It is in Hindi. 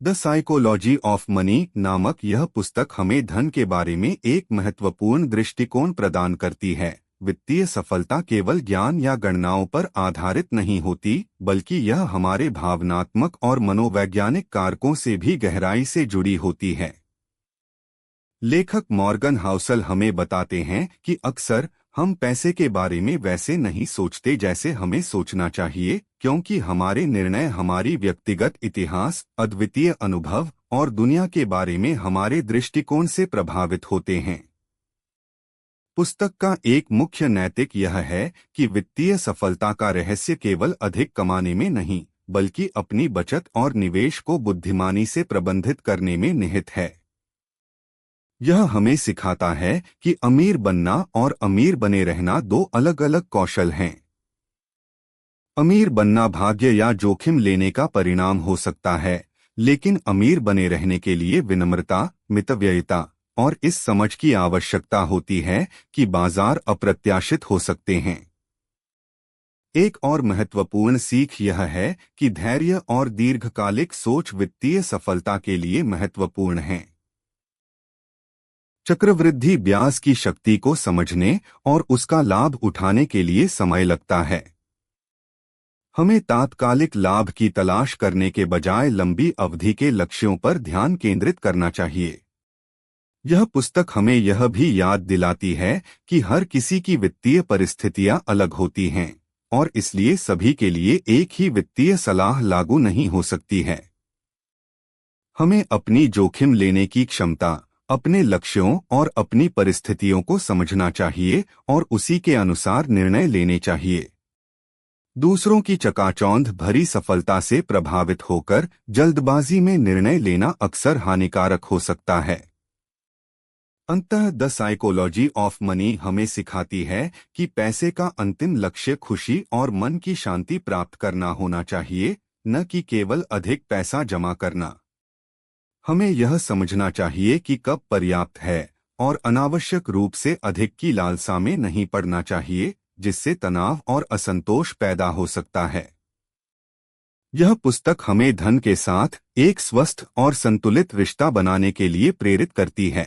द साइकोलॉजी ऑफ मनी नामक यह पुस्तक हमें धन के बारे में एक महत्वपूर्ण दृष्टिकोण प्रदान करती है। वित्तीय सफलता केवल ज्ञान या गणनाओं पर आधारित नहीं होती, बल्कि यह हमारे भावनात्मक और मनोवैज्ञानिक कारकों से भी गहराई से जुड़ी होती है। लेखक मॉर्गन हाउसल हमें बताते हैं कि अक्सर हम पैसे के बारे में वैसे नहीं सोचते जैसे हमें सोचना चाहिए, क्योंकि हमारे निर्णय हमारी व्यक्तिगत इतिहास, अद्वितीय अनुभव और दुनिया के बारे में हमारे दृष्टिकोण से प्रभावित होते हैं। पुस्तक का एक मुख्य नैतिक यह है कि वित्तीय सफलता का रहस्य केवल अधिक कमाने में नहीं, बल्कि अपनी बचत और निवेश को बुद्धिमानी से प्रबंधित करने में निहित है। यह हमें सिखाता है कि अमीर बनना और अमीर बने रहना दो अलग अलग कौशल हैं। अमीर बनना भाग्य या जोखिम लेने का परिणाम हो सकता है, लेकिन अमीर बने रहने के लिए विनम्रता, मितव्ययिता और इस समझ की आवश्यकता होती है कि बाजार अप्रत्याशित हो सकते हैं। एक और महत्वपूर्ण सीख यह है कि धैर्य और दीर्घकालिक सोच वित्तीय सफलता के लिए महत्वपूर्ण हैं। चक्रवृद्धि ब्याज की शक्ति को समझने और उसका लाभ उठाने के लिए समय लगता है। हमें तात्कालिक लाभ की तलाश करने के बजाय लंबी अवधि के लक्ष्यों पर ध्यान केंद्रित करना चाहिए। यह पुस्तक हमें यह भी याद दिलाती है कि हर किसी की वित्तीय परिस्थितियां अलग होती हैं और इसलिए सभी के लिए एक ही वित्तीय सलाह लागू नहीं हो सकती है। हमें अपनी जोखिम लेने की क्षमता, अपने लक्ष्यों और अपनी परिस्थितियों को समझना चाहिए और उसी के अनुसार निर्णय लेने चाहिए। दूसरों की चकाचौंध भरी सफलता से प्रभावित होकर जल्दबाजी में निर्णय लेना अक्सर हानिकारक हो सकता है। अंततः द साइकोलॉजी ऑफ मनी हमें सिखाती है कि पैसे का अंतिम लक्ष्य खुशी और मन की शांति प्राप्त करना होना चाहिए, न कि केवल अधिक पैसा जमा करना। हमें यह समझना चाहिए कि कब पर्याप्त है और अनावश्यक रूप से अधिक की लालसा में नहीं पड़ना चाहिए, जिससे तनाव और असंतोष पैदा हो सकता है। यह पुस्तक हमें धन के साथ एक स्वस्थ और संतुलित रिश्ता बनाने के लिए प्रेरित करती है।